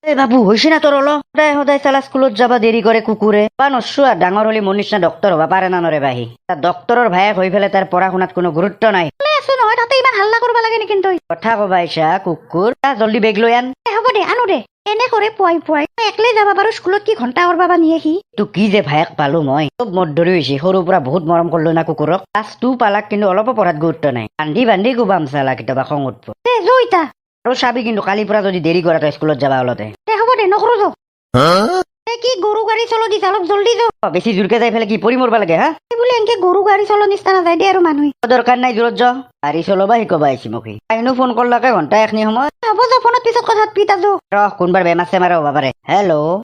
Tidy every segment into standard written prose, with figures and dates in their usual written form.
এ বাবু হৈছে না তোর হলো সদায় সদায় চালা স্কুলত যাবা দেরি করে কুকুরে বা নসু আর ডাঙর হলি মর নিচিনা ডক্টর হবা পারে না নরে বাহি তার ডক্টরের ভাইয়েক হয়ে ফেলে তার পড়াশোনাত কোনো গুরুত্ব নাই আছো নহয় তাতে ইমান হাল্লা করবা লাগে নেকি তই কথা কবা ইছা কুকুর জলদি বেগ লৈ আন হ'ব দে আনো দে এনে করে পুৱাই পুৱাই একলাই যাবা বাৰু স্কুলত কি ঘন্টা করবা বা নিয়ে সি তো কি যে ভাইয়েক পালো মই খুব মদ ধৰি হৈছে সৰুৰ পৰা বহুত মৰম কৰলো না কুকুৰক ক্লাছ 2 পালাক কিন্তু অলপ পঢ়াত গুৰুত্ব নাই বান্ধি বান্ধি কোবাম চালা কেতিয়াবা খং উঠব জয়তা আৰু চাবি কিন্তু কালিৰ পৰা যদি দেৰি কৰা তই স্কুলত যাবা অলতে হ'ব দে নকৰো যো কি গরু গাড়ি চলো দিছ অলপ জলদি যো বেছি জোরকে যাই ফেলে কি পরি মরবা লাগে হা বলে এনকে গরু গাড়ি চলো নিস্তা না যাই দে আৰু মানুহ দৰকাৰ নাই জোৰত যাও গাড়ি চলবা শিকবা আইছি মুখি আইনো ফোন করলাকে ঘন্টা এখনি সময় হ'ব যো ফোনত পিছত কথা পিতা যো ৰহ কোনবাৰ বেমাৰ চেমাৰ হবা পাৰে হেল্ল'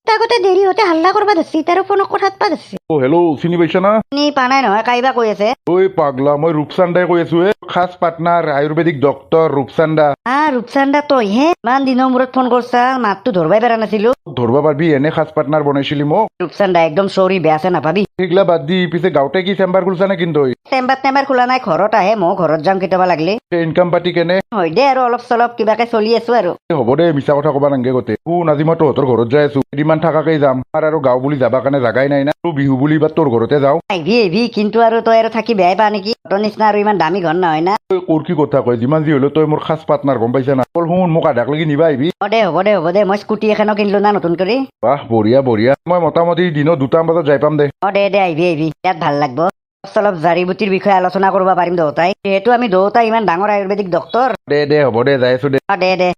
আগতে দেৰি হতে হাল্লা করবা ধরছি তার ফোনত কথা পাতবা ধরছি ও হেল্ল' চিনি পাইছা না নি পানাই নহয় কাইবা কৈ আছে ঐ পাগলা মই ৰূপচান্দাই কৈ আছো খাস পাৰ্টনাৰ আয়ুৰ্বেদিক ডক্টৰ ৰূপচান্দা ৰূপচান্দা তই হে ইমান দিনৰ মূৰত ফোন কৰছা মাতটো ধৰবাই পাৰা নাছিলো ধৰবা পাৰবি এনে খাস পাৰ্টনাৰ বনাইছিলি মোক ৰূপচান্দা একদম চৰি বেয়াছে নাপাবি সেইগিলা বাদ দি পিছে গাঁৱতে কি চেম্বাৰ খুলছা নে কিন্তু চেম্বাৰ খোলা নাই ঘৰত আহে মই ঘৰত যাম কেতিয়াবা লাগিলে ইনকাম পাতি কেনে হয় দে আৰু অলপ চলপ কিবাকে চলি আছো আৰু হ'ব দে মিছা কথা কবা নাংগে গোটেই শুন আজি মই তহঁতৰ ঘৰত যাই আছো কেইদিনমান থাকাকে যাম আৰু গাঁও বুলি যাবা কাৰণে জাগাই নাই না তোৰ বিহু বুলি বা তোৰ ঘৰতে যাওঁ আহিবি কিন্তু আৰু তই আৰু থাকি বেয়াই পা নেকি তোৰ নিচিনা আৰু ইমান দামী ঘৰ নহয় না তোৰ কি কথা কয় যিমান যি হলেও তই মোৰ খাস পাৰ্টনাৰ গম পাইছা না অকল শুন মোক আধাক লাগি নিবা আহিবি হ'ব দে মই স্কুটি এখনো কিনিলো না নতুন কৰি বাহ বঢ়িয়া বঢ়িয়া মই মোটামুটি দিনত 2টা বজাত যাই পাম দে দে আহিবি ইয়াত ভাল লাগব অলপ জাৰি বুটিৰ বিষয়ে আলোচনা কৰিব পাৰিম দুয়োটাই যিহেতু আমি দুয়োটাই ইমান ডাঙৰ আয়ুৰ্বেদিক ডক্টৰ দে হ'ব দে যাই আছো দে দে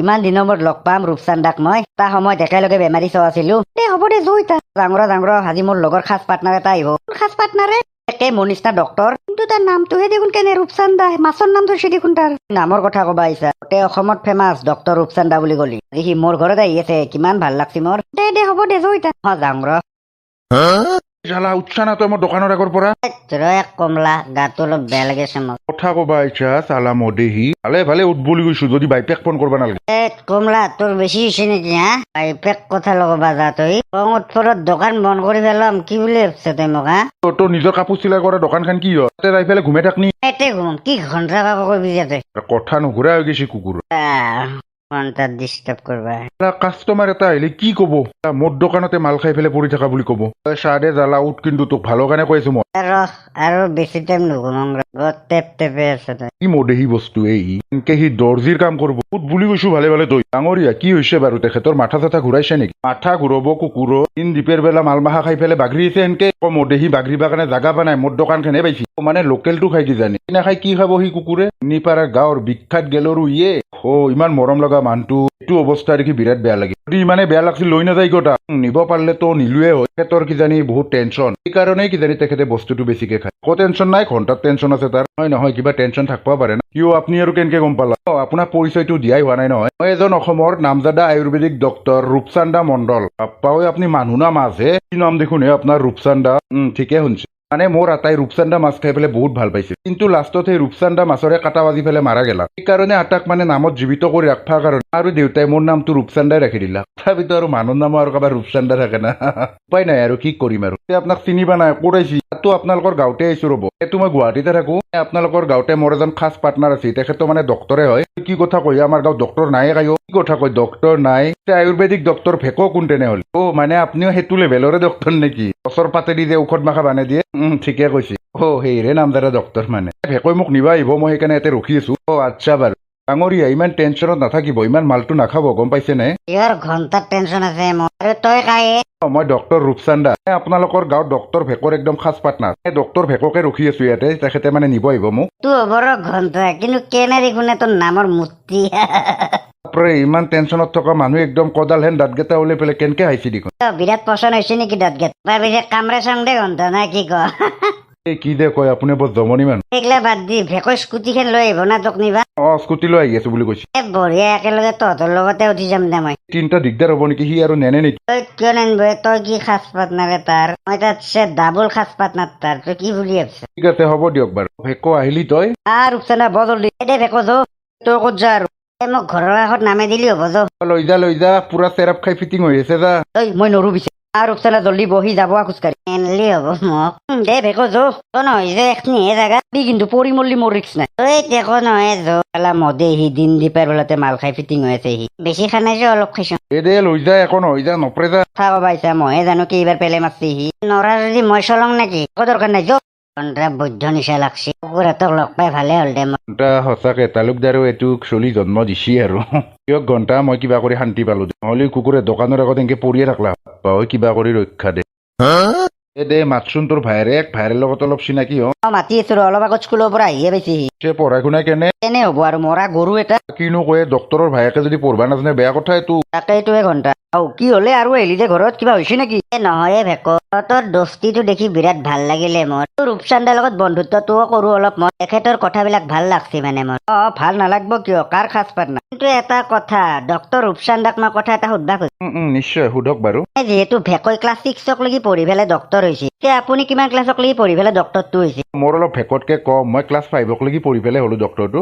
ইমান দিনৰ মূৰত লগ পাম ৰূপচান্দাক মই তাৰ সময়ত একেলগে বেমাৰী চাও আছিলো হ'ব দে জয়তা ডাঙৰ আজি মোৰ লগৰ খাস পাৰ্টনাৰ এটা আহিব খাস পাৰ্টনাৰে একে মোৰ নিচিনা ডক্টৰ কিন্তু তাৰ নামটোহে দেখোন কেনে ৰূপচান্দা মাছৰ নাম ধৰিছে দেখোন তাৰ নামৰ কথা কবা আহিছা গোটেই অসমত ফেমাছ ডক্টৰ ৰূপচান্দা বুলি কলি সি মোৰ ঘৰত আহি আছে কিমান ভাল লাগছি মোৰ দে হ'ব দে জয়তা যাওঁ শালা উৎসাহ না তই মোৰ দোকানৰ আগৰ পৰা কমলা গাটো অলপ বেয়া লাগিছে মোৰ কথা কবা ইচ্ছা চালা মদেহি ভালে উঠ বুলি কৈছো যদি বাইপেক ফোন কৰবা নালাগে কমলা তোৰ বেছি হৈছে নেকি হা বাইপেক কথা লগবা যা তই খং উৎপৰত দোকান বন্ধ কৰি পেলাম কি বুলি ভাবছ তই মোক হা তোৰ নিজৰ কাপোৰ চিলাই কৰা দোকানখন কি হয় তাতে যাই পেলাই ঘুমাই থাকনি এতে ঘুমাম কি ঘন্টা কাকো কৰিবি যাতে কথা নুঘূৰা হৈ গৈছে কুকুৰ ঘন্টা ডিষ্টাৰ্ব কৰবা কাষ্টমাৰ এটা আহিলে কি কব মোৰ দোকানতে মাল খাই পেলাই পৰি থকা বুলি কব চাহ দে জ্বালা উঠ কিন্তু তোক ভালৰ কাৰণে কৈ আছো মই আৰু বেছি টাইম নুঘুমাম টেপে আছে তই কি মদেহি বস্তু এই এনেকে সি দৰ্জিৰ কাম কৰিব উঠ বুলি কৈছো ভালে তই ডাঙৰীয়া কি হৈছে বাৰু তেখেতৰ মাথা চাথা ঘূৰাইছে নেকি মাথা ঘূৰাব কুকুৰ দিন দীপেৰ বেলা মাল মাখা খাই পেলাই বাগৰি আছে এনেকে মদেহি বাগৰিবা কাৰণে জাগা পোৱা নাই মোৰ দোকানখনে পাইছি মানে লোকেলটো খাই কি জানি নাখাই কি খাব সি কুকুৰে নিপাৰা গাঁৱৰ বিখ্যাত গেলৰো ইয়ে ইমান মৰম লগা মানুহটো এইটো অৱস্থা দেখি বিৰাট বেয়া লাগে যদি ইমানে বেয়া লাগছিল লৈ নাযায় গতা নিব পাৰিলে তো নিলোৱে হয় তেখেতৰ কিজানি বহুত টেনচন সেইকাৰণে কিজানি তেখেতে বস্তুটো বেছিকে খায় টেনচন নাই ঘণ্টাত টেনচন আছে তাৰ নহয় কিবা টেনচন থাকিব পাৰে না কিয় আপুনি আৰু কেনেকে গম পালা আপোনাৰ পৰিচয়টো দিয়াই হোৱা নাই নহয় মই এজন অসমৰ নামজাদা আয়ুৰ্বেদিক ডক্টৰ ৰূপচান্দা মণ্ডল পাৱে আপুনি মানুহ না মাছহে কি নাম দেখোন হে আপোনাৰ ৰূপচান্দা ঠিকে শুনছে মানে মোৰ আটাই ৰূপচান্দা মাছ খাই পেলাই বহুত ভাল পাইছে কিন্তু লাষ্টত সেই ৰূপচান্দা মাছৰে কাটা বাজি পেলাই মাৰা গেলা সেইকাৰণে আটাক মানে নামত জীৱিত কৰি ৰাখবা কাৰণে আৰু দেউতাই মোৰ নামটো ৰূপচান্দাই ৰাখি দিলা তথাপিতো আৰু মানুহৰ নামো আৰু কাৰোবাৰ ৰূপচান্দা থাকে না উপায় নাই আৰু কি কৰিম আৰু আপোনাক চিনিবা নাই ক'ত আহিছি তাতো আপোনালোকৰ গাঁৱতে আহিছো ৰ'ব এইটো মই গুৱাহাটীতে থাকো আপোনালোকৰ গাঁৱতে মোৰ এজন খাস পাৰ্টনাৰ আছে তেখেতো মানে ডক্টৰে হয় কি কথা কয় আমাৰ গাঁৱত ডক্টৰ নাই কায়ো কি কথা কয় ডক্টৰ নাই আয়ুৰ্বেদিক ডক্টৰ ভেকো কোন তেনেহ'লে মানে আপুনিও সেইটো লেভেলৰে ডক্টৰ নেকি গছৰ পাতেদি যে ঔষধ মাখা বানে দিয়ে ঠিকে কৈছে সেইৰে নামদাৰা ডক্টৰ মানে ভেকৈ মোক নিবা আহিব মই সেইকাৰণে ইয়াতে ৰখি আছো আচ্ছা বাৰু ডাঙৰীয়া ইমান টেনচনত নাথাকিব ইমান মালটো নাখাব গম পাইছে নে ঘন্টাত টেনচন আছে তই কায়ে মই ডক্টৰ ৰূপচান্দা আপোনালোকৰ গাঁৱত ডক্টৰ ভেকৰ একদম খাস পাৰ্টনাৰ ডক্টৰ ভেককে ৰখি আছো ইয়াতে তেখেতে মানে নিব আহিব মোক তোৰ বৰ ঘন্টা কিন্তু কেনে দেখোনে তোৰ নামৰ মূৰ্তি ইমান টেনচনত থকা মানুহ একদম কদাল হেন দাঁতকেইটা ওলাই পেলাই কেনেকে হাইছি দেখোন বিৰাট পচন্দ হৈছে নেকি দাঁতকেইটা তাৰপিছত কামৰে চাং দে ঘন্টা নাই কি ক এই কি দে কয় আপুনি বৰ জমনি মানুহ সেইগিলা বাদ দি ভেকৰ স্কুটিখন লৈ আহিব না তোক নিবা স্কুটি লৈ আহি আছো বুলি কৈছে বঢ়িয়া একেলগে তহঁতৰ লগতে উঠি যাম দে মই তিনিটা দিগদাৰ হ'ব নেকি সি আৰু নেনে নেকি তই কিয় নানিব তই কি খাস পাৰ্টনাৰ তাৰ মই তাত ডাবল খাস পাৰ্টনাৰ তাৰ তই কি বুলি ভাবছ ঠিক আছে হ'ব দিয়ক বাৰু ভেকো আহিলি তই ৰূপচান্দা বৰ জলদি দে ভেকো যো তই ক'ত যা আৰু মোক ঘৰৰ আগত নামে দিলি হ'ব যো লৈ যা পুৰা চেৰাপ খাই ফিটিং হৈ আছে যা মই নৰো পিছে আৰু ৰূপচান্দা জল্দি বহি যাব খোজকাঢ়ি এনলি হ'ব মোক দে ভেকো যো নহয় যে এখনিহে জাগা দি কিন্তু পৰি মল্লি মোৰ ৰিক্স নাই ঐ দেখো নহয় যো পেলা মদে সি দিন দীপাৰ বেলাতে মাল খাই ফিটিং হৈ আছে সি বেছি খা নাই যে অলপ খাইছো দে লৈ যা একো নহয় যা নপৰে যা কথা কবা ইচ্ছা মইহে জানো কি এইবাৰ পেলে মাৰছি সি নৰা যদি মই চলং নেকি একো দৰকাৰ নাই যো ঘণ্টা বৈধ্য নিচা লাগছি কুকুৰাটোক লগ পাই ভালে হ'ল দে ঘণ্টা সঁচাকে তালুকদাৰো এইটোক চলি জন্ম দিছি আৰু কিয় ঘণ্টা মই কিবা কৰি শান্তি পালো নহ'লে কুকুৰে দোকানৰ আগত এনেকে পৰিয়ে থাকলা হয় কিবা কৰি ৰক্ষা দে দে মাতচোন তোৰ ভাইৰে লগত অলপ চিনাকি হ মাতি আছো ৰ অলপ আগত স্কুলৰ পৰা আহিয়ে পাইছে সি সে পঢ়া শুনা কেনে কেনে হ'ব আৰু মৰা গৰু এটা কিনো কয় ডক্তৰৰ ভায়েকে যদি পঢ়বা নাজানে বেয়া কথা এইটো তাকেইটোৱে ঘণ্টা কি হলে আৰু আহিলি যে ঘৰত কিবা হৈছে নেকি নহয় ভেক তোৰ দোস্তিটো দেখি বিৰাট ভাল লাগিলে মোৰ তোৰ ৰূপচান্দাৰ লগত বন্ধুত্বটোও কৰো অলপ মই তেখেতৰ কথাবিলাক ভাল লাগছে মানে মোৰ ভাল নালাগব কিয় কাৰ খাজ পাত নাই কিন্তু এটা কথা ডক্তৰ ৰূপচান্দাক মই কথা এটা সুধবা খুজিছো নিশ্চয় সোধক বাৰু যিহেতু ভেকৈ ক্লাছ 6 লৈকে পঢ়ি পেলাই ডক্তৰ হৈছে এতিয়া আপুনি কিমান ক্লাছক লৈকে পঢ়ি পেলাই ডক্তৰটো হৈছে মোৰ অলপ ভেকতকে কম মই ক্লাছ 5 লৈকে পঢ়ি পেলাই হলো ডক্তৰটো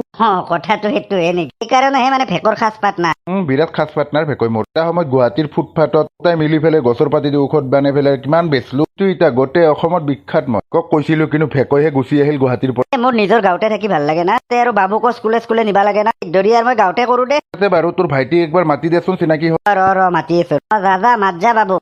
কথাটো সেইটোহে নেকি সেইকাৰণেহে মানে ভেকৰ সাজ পাত নাই বিৰাট খাজ পাতনাৰ ভেকৈ মোৰ এটা সময়ত গুৱাহাটীৰ ফুটপাথত তাই মিলি পেলাই গছৰ পাতি দি ঔষধ বানাই পেলাই কিমান বেচলো এতিয়া গোটেই অসমত বিখ্যাত মই কৈছিলো কিন্তু ভেকৈহে গুচি আহিল গুৱাহাটীৰ পৰা মোৰ নিজৰ গাঁৱতে থাকি ভাল লাগে না তে আৰু বাবুকো স্কুলে নিবা লাগে না ধৰি আৰু মই গাঁৱতে কৰো দে বাৰু তোৰ ভাইটি একবাৰ মাতি দেচোন চিনাকি হ'ল ৰ মাতি আছো দাদা মাত যা বাবু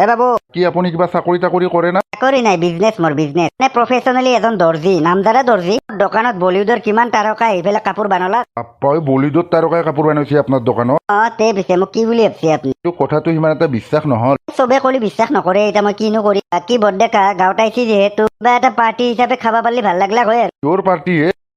বাবু কি আপুনি কিবা চাকৰি তাকৰি কৰে না চাকৰি নাই বিজনেছ মোৰ বিজনেছ নে প্ৰফেচনেলি এজন দৰ্জি নামদাৰা দৰ্জি দোকানত বলিউডৰ কিমান তাৰকা আহি পেলাই কাপোৰ বানলা পাপই বলিউডত তাৰকাই কাপোৰ বনাইছে আপোনাৰ দোকানত তে পিছে মোক কি বুলি ভাবছি আপুনি কথাটো সিমান এটা বিশ্বাস নহল চবে কলি বিশ্বাস নকৰে এতিয়া মই কিনো কৰি বাকী বৰ্ডে গাঁৱত আহিছি যিহেতু কিবা এটা পাৰ্টি হিচাপে খাবা পাৰিলে ভাল লাগলা হয় আৰু তোৰ পাৰ্টি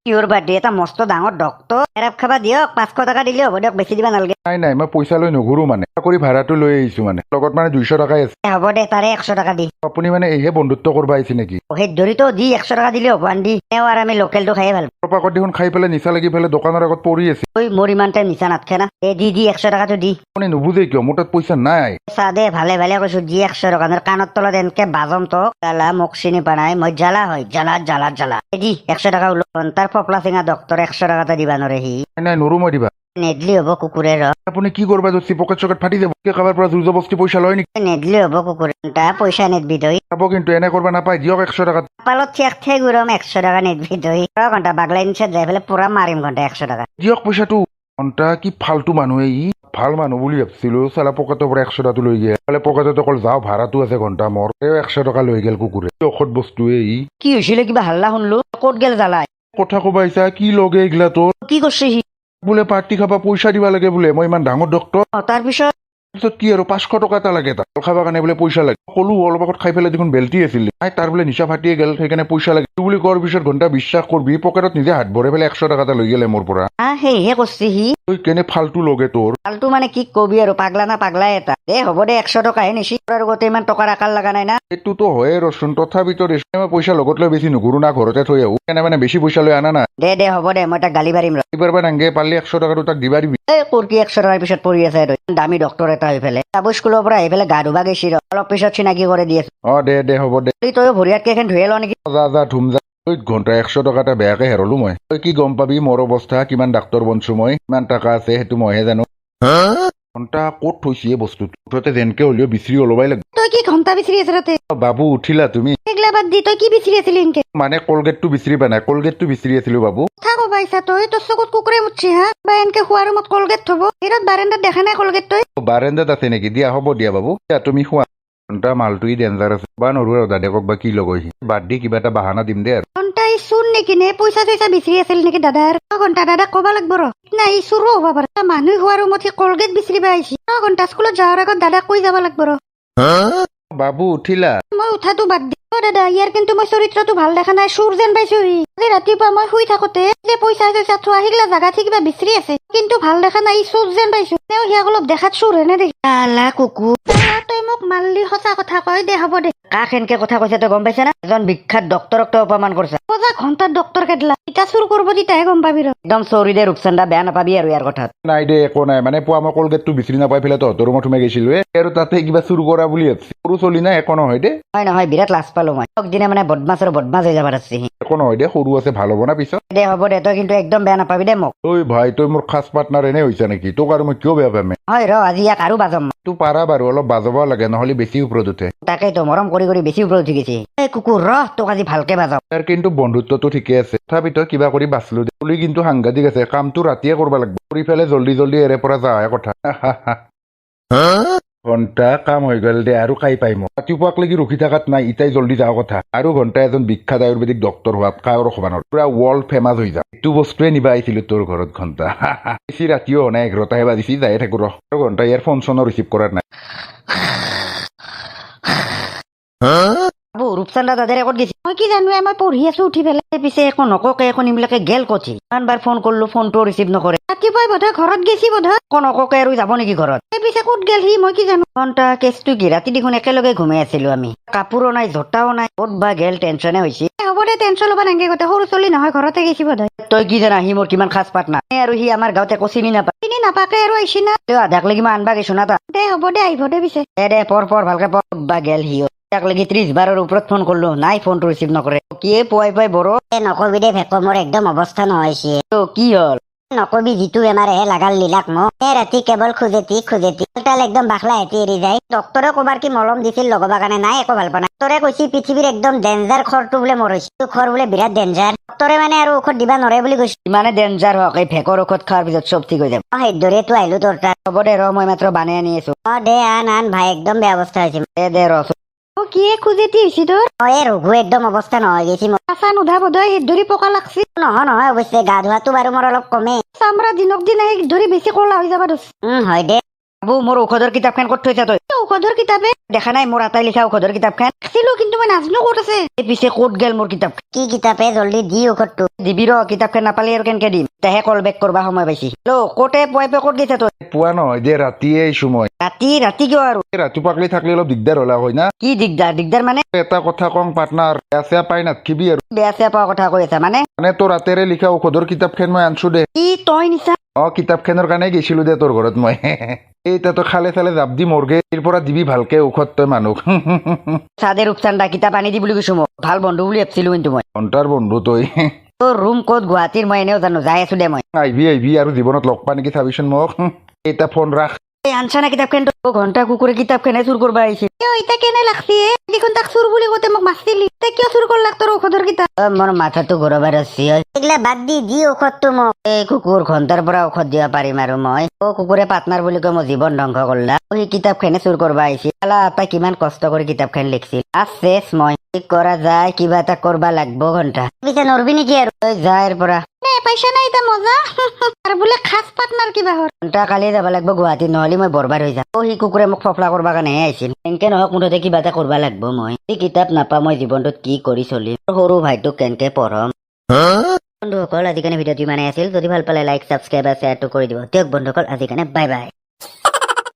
কিহৰ বাৰ্থডে এটা মস্ত ডাঙৰ ডক্তৰ এৰাপ খাবা দিয়ক 500 টকা দিলে হ'ব দিয়ক বেছি দিবা নালাগে নাই মই পইচা লৈ নুঘুৰো মানে চাকৰি ভাড়াটো লৈ আহিছো মানে লগত মানে 200 টকাই আছে হ'ব দে তাৰে 100 টকা দি আপুনি মানে এইহে বন্ধুত্ব কৰিব আহিছে নেকি সেই ধৰিতো দি 100 টকা দিলে হ'ব আন্দি তেওঁ আৰু আমি লোকেলটো খাই ভাল পাকত দেখোন খাই পেলাই নিচা লাগি পেলাই দোকানৰ আগত পৰি আছে ঐ মোৰ ইমান টাইম নিচা নাথকে না দি 100 টকাটো দি আপুনি নুবুজে কিয় মোৰ তাত পইচা নাই চা দে ভালে কৈছো দি 100 টকা কাণৰ তলত এনেকে বাজম তো জালা মোক চিনি পানাই মই জ্বালা হয় জ্বালা দি 100 টকা ওলন তাৰ ফপলা চিঙা ডক্তৰ 100 টকা এটা দিবা নৰে সি নাই নৰো মই দিবা নেদলি হ'ব কুকুৰে ৰ আপুনি কি কৰবা যদি পকেট চকেট ফাটি যাব কাৰোবাৰ পৰা জোৰ জবস্তি পইচা লয় নেকি নেদলি হ'ব কুকুৰে তা পইচা নেদবি তই চাব কিন্তু এনে কৰবা নাপায় দিয়ক 100 টকা পালত ঠেক ঘূৰম 100 টকা নেদবি তই ঘণ্টা বাগলাই নিচে যাই পেলাই পুৰা মাৰিম ঘণ্টা 100 টকা দিয়ক পইচাটো ঘণ্টা কি ফাল্টু মানুহে ই ভাল মানুহ বুলি ভাবছিলো চালা পকেটৰ পৰা 100 টকাটো লৈ গেল পকেটত অকল যাওঁ ভাড়াটো আছে ঘণ্টা মোৰ 100 টকা লৈ গেল কুকুৰে ঔষধ বস্তুৱে ই কি হৈছিলে কিবা হাল্লা শুনলো ক'ত গেল জ্বালাই কথা কবা আহিছা কি লগে এইগিলা তোৰ কি কৰিছে সি বোলে পাৰ্টি খাবা পইচা দিবা লাগে বোলে মই ইমান ডাঙৰ ডক্তৰ তাৰপিছত কি আৰু 500 টকা এটা লাগে তাক খাবা কাৰণে বোলে পইচা লাগে কলো অলপ আগত খাই পেলাই দেখোন বেল্টি আছিল তাৰ বোলে নিচা ফাটিয়ে গেল সেইকাৰণে পইচা লাগে বুলি কোৱাৰ পিছত ঘণ্টা বিশ্বাস কৰবি পকেটত নিজে হাত ভৰাই পেলাই 100 টকা এটা লৈ গেলে মোৰ পৰা সেইহে কৰিছে সি তই কেনে ফাল্টু লগে তোৰ ফাল্টু মানে কি কবি আৰু পাগলা না পাগলাই এটা দে হ'ব দে 100 টকাহে নিছি আৰু গোটেই ইমান টকাৰ আকাৰ লগা নাই না এইটোতো হয়ে ৰচোন তথাপিতো মই পইচা লগত লৈ বেছি নুঘুৰো না ঘৰতে থৈ আহো এনে মানে বেছি পইচা লৈ আনা না দে হ'ব দে মই তাক গালি পাৰিম ৰ এইবাৰ নাংগে পাৰিলে 100 টকাটো তাক দিবা দিবি কোৰকি 100 টকাৰ পিছত পৰি আছে দামী ডক্তৰ এটা হৈ পেলাই তাবো স্কুলৰ পৰা আহি পেলাই গা ধুবা গৈছি ৰ অলপ পিছত চিনাকি কৰি দি আছো দে হ'ব দে তই ভৰিয়াতকে এখন ধুয়ে ল নেকি যা ধুম যা ঘণ্টা 100 টকা এটা বেয়াকে হেৰলো মই তই কি গম পাবি মোৰ অৱস্থা কিমান ডাক্তৰ বনছো মই কিমান টকা আছে সেইটো মইহে জানো ঘণ্টা ক'ত থৈছি এই বস্তুটো মুঠতে যেনকে হ'লেও বিচাৰি ওলবাই লাগিব তই কি ঘণ্টা বিচাৰি আছ তাতে বাবু উঠিলা তুমি এইগিলা বাদ দি তই কি বিচাৰি আছিলি ইনকে মানে কলগেটটো বিচাৰি পা নাই কলগেটটো বিচাৰি আছিলো বাবু কথা কবা ইচ্ছা তই তোৰ চকুত কুকুৰে মুতছি হা বা এনকে খোৱাৰ ৰুমত কলগেট থব এইৰত বাৰেণ্ডাত দেখা নাই কলগেট তই বাৰেণ্ডাত আছে নেকি দিয়া হ'ব দিয়া বাবু তুমি খোৱা ঘণ্টা মালটোই ডেঞ্জাৰ আছে বা নৰো আৰু দাদেকক বা কি লগৈছি বাদ দি কিবা এটা বাহানা দিম দে আৰু ঘণ্টা ই চুৰ নেকি নে পইচা চইচা বিচাৰি আছিল নেকি দাদাৰ ঘণ্টা দাদাক ক'বা লাগব ৰ নাই ই চুৰো হ'ব পাৰে মানুহ খোৱাৰ ৰুমত সি কলগেট বিচাৰিবা আহিছি ঘণ্টা স্কুলত যোৱাৰ আগত দাদাক কৈ যাব লাগব ৰ বাবু উঠিলা মই উঠাটো বাদ দি দাদা ইয়াৰ কিন্তু মই চৰিত্ৰটো ভাল দেখা নাই চুৰ যেন পাইছো সি আজি ৰাতিপুৱা মই শুই থাকোতে যে পইচা চইচা থোৱা সেইগিলা জাগা ঠিক কিবা বিচাৰি আছে কিন্তু ভাল দেখা নাই চুৰ যেন পাইছো তেওঁ সিয়াক অলপ দেখাত চুৰ হেনে দেখি কুকুৰ তই মোক মাৰলি সঁচা কথা কয় দে হ'ব দে কাক এনেকে কথা কৈছে তই গম পাইছা না এজন বিখ্যাত ডক্তৰক তই অপমান কৰিছা সজা ঘণ্টাৰ ডক্তৰ কেটলা এতিয়া চুৰ কৰিব তেতিয়াহে গম পাবি ৰ একদম চৌৰি দে ৰূপচান্দা বেয়া নাপাবি আৰু ইয়াৰ কথাত নাই দে একো নাই মানে পুৱা মই কলগেটটো বিচাৰি নাপাই পেলাই তহঁতৰ ৰুমত সোমাই গৈছিলো আৰু তাতে কিবা চুৰ কৰা বুলি ভাবছি সৰু চলি নাই একো নহয় দে নহয় বিৰাট লাজ পালো মই দিনে মানে বদমাছ আৰু বদমাছ হৈ যাবা আছে একো নহয় দে সৰু আছে ভাল হ'ব না পিছত দে হ'ব দে তই কিন্তু একদম বেয়া নাপাবি দে মোক ঐ ভাই তই মোৰ খাচ পাৰ্টনাৰ এনে হৈছে নেকি তোক আৰু মই কিয় বেয়া পাম হয় ৰ আজি ইয়াক আৰু বাজম তো পাৰা বাৰু অলপ বাজাব লাগে নহ'লে বেছি ওপৰত উঠে তাকেইতো মৰম কৰি কৰি বেছি ওপৰত উঠি গৈছে এই কুকুৰ ৰহ তোক আজি ভালকে বাজাও তাৰ কিন্তু বন্ধুত্বটো ঠিকে আছে তথাপিতো কিবা কৰি বাচলো দে পুলি কিন্তু সাংঘাতিক আছে কামটো ৰাতিয়ে কৰিব লাগিব কৰি পেলাই জল্দি জল্দি এৰে পৰা যাহে কথা ঘণ্টা কাম হৈ গ'ল দে আৰু খাই পাই মই ৰাতিপুৱাক লাগি ৰখি থকাত নাই ইটাই জল্দি যাওঁ কথা আৰু ঘণ্টা এজন বিখ্যাত আয়ুৰ্বেদিক ডক্তৰ হোৱাত কাৰো ৰখবা নোৱাৰো পুৰা ৱৰ্ল্ড ফেমাছ হৈ যায় এইটো বস্তুৱে নিবা আহিছিলো তোৰ ঘৰত ঘণ্টা বেছি ৰাতিও হোৱা নাই 11টাহে বাজিছি যায়ে থাকো ৰহ আৰু ঘণ্টা ইয়াৰ ফোন চনো ৰিচিভ কৰাৰ নাই বাবু ৰূপচান্দা দাদাৰে ক'ত গৈছে মই কি জানো মই পঢ়ি আছো উঠি পেলাই পিছে একো নককে একো নিমিলাকে গেল কঠি ইমানবাৰ ফোন কৰিলো ফোনটো ৰিচিভ নকৰে ৰাতিপুৱাই বোধহয় ঘৰত গেছি বোধহয় একো নককে আৰু যাব নেকি ঘৰত পিছে ক'ত গেল সি মই কি জানো ঘণ্টা কেছটো কি ৰাতি দেখোন একেলগে ঘুমাই আছিলো আমি কাপোৰো নাই জোতাও নাই ক'ত বা গেল টেনচনে হৈছে হ'ব দে টেনচন ল'বা নাগে গোটেই সৰু চলি নহয় ঘৰতে গেছি বোধহয় তই কি জানা সি মোৰ কিমান খাজ পাত না আৰু সি আমাৰ গাঁৱত একো চিনি নাপাকে আৰু আহিছি না তই আধাক লাগি মই আনবা গৈছো না তা দে হ'ব দে আহিব দে পিছে দে পৰ ভালকে পৰ বা গেল সি তাক লাগি 30 বাৰৰ ওপৰত ফোন কৰিলো নাই ফোনটো ৰিচিভ নকৰে কি পুৱাই বড়ো নকবি দে ভেকো মোৰ একদম অৱস্থা নহৈছে কি হল নকবি যিটো বেমাৰেহে লাগাল লীলাক মোক ৰাতি কেৱল খুজেতি তাল একদম বাখলা হেঁতি এৰি যায় ডক্তৰে কবাৰ কি মলম দিছিল লগাবৰ কাৰণে নাই একো ভাল পোৱা নাই ডক্তৰে কৈছে পৃথিৱীৰ একদম ডেঞ্জাৰ খৰটো বোলে মোৰ হৈছে খৰ বোলে বিৰাট ডেঞ্জাৰ ডক্তৰে মানে আৰু ঔষধ দিবা নৰে বুলি কৈছে ইমানে ডেঞ্জাৰ হওক এই ভেকৰ ঔষধ খোৱাৰ পিছত চব ঠিক হৈ যাব সেইদৰেতো আহিলো তোৰ তাত হ'ব দে ৰ মই মাত্ৰ বানাই আনি আছো দে আন ভাই একদম বেয়া অৱস্থা হৈছে দে ৰ কি খুজেতি হৈছে তোৰ এই ৰঘু একদম অৱস্থা নহয় গৈছে মোৰ আছা নুধা বোধহয় ধৰি পকা লাগছি নহয় অৱশ্যে গা ধোৱাটো বাৰু মোৰ অলপ কমে চামৰা দিনক দিন ধৰি বেছি কলা হৈ যাবা ধৰিছে হয় দে বাবু মোৰ ঔষধৰ কিতাপখন ক'ত থৈছা তই ঔষধৰ কিতাপে দেখা নাই মোৰ আটাই লিখা ঔষধৰ কিতাপখন আছিলো কিন্তু মই নাজনো ক'ত আছে পিছে ক'ত গেল মোৰ কিতাপ কি কিতাপে জল্দি দি ঔষধটো দিবি ৰ কিতাপখন নাপালে আৰু কেনেকে দিম তেহে কল বেক কৰবা সময় পাইছি ক'তে পুৱাই ক'ত গৈছা তই পোৱা নহয় দে ৰাতিয়ে আহিছো মই ৰাতি কিয় আৰু ৰাতিপুৱাকলি থাকলে অলপ দিগদাৰ হলা হয় না কি দিগদাৰ মানে এটা কথা কওঁ পাৰ্টনাৰ বেয়া চেয়া পাই নাথকিবি আৰু বেয়া চেয়া পোৱা কথা কৈ আছা মানে তোৰ হাতেৰে লিখা ঔষধৰ কিতাপখন মই আনছো দে কি তই নিছা কিতাপখনৰ কাৰণে গৈছিলো দে তোৰ ঘৰত মই এইটা তই খালে চালে জাপ দি মৰগে তাৰ পৰা দিবি ভালকে ঔষধ তই মানুহক চাদে ৰূপচান্দা কিতাপ আনি দি বুলি কৈছো মোক ভাল বন্ধু বুলি ভাবছিলো কিন্তু মই ঘণ্টাৰ বন্ধু তই তোৰ ৰুম ক'ত গুৱাহাটীৰ মই এনেও জানো যাই আছো দে মই আহিবি আৰু জীৱনত লগ পা নেকি চাবিচোন মোক এটা ফোন ৰাখ আনছা না কিতাপখন ঘণ্টা কুকুৰে কিতাপখনে চুৰ কৰবা আহিছে এতিয়া কেনে লাগছি দেখোন তাক চুৰ বুলি কওঁতে মোক মাৰিছিলি কিয় চুৰ কৰলাক তোৰ ঔষধৰ কিতাপ মোৰ মাথাটো ঘূৰাবাৰ আছে এইগিলা বাদ দি ঔষধটো মোক এই কুকুৰ ঘণ্টাৰ পৰা ঔষধ দিব পাৰিম আৰু মই কুকুৰে পাৰ্টনাৰ বুলি কৈ মই জীৱন ধ্বংস কৰলা সেই কিতাপখনে চুৰ কৰবা আহিছিল তাই কিমান কষ্ট কৰি কিতাপখন লিখছিল আছে মই কি কৰা যায় কিবা এটা কৰবা লাগব ঘণ্টা পিছে নৰবি নেকি আৰু যাৰ পৰা পইচা নাই এতিয়া মজা আৰু বোলে খাস পাৰ্টনাৰ কিবা হ'ল ঘণ্টা কালি যাব লাগব গুৱাহাটী নহলে মই বৰবাদ হৈ যাম সি কুকুৰে মোক ফফলা কৰবা কাৰণেহে আহিছিল এনেকে নহওক মুঠতে কিবা এটা কৰবা লাগব মই এই কিতাপ নাপা মই জীৱনটোত কি কৰি চলিম সৰু ভাইটোক কেনেকে পঢ়ম বন্ধুসকল আজি কাৰণে ভিডিঅ'টো ইমানেই আছিল যদি ভাল পালে লাইক ছাবস্ক্ৰাইব আৰু শ্বেয়াৰটো কৰি দিব দিয়ক বন্ধুসকল আজি কাৰণে বাই বাই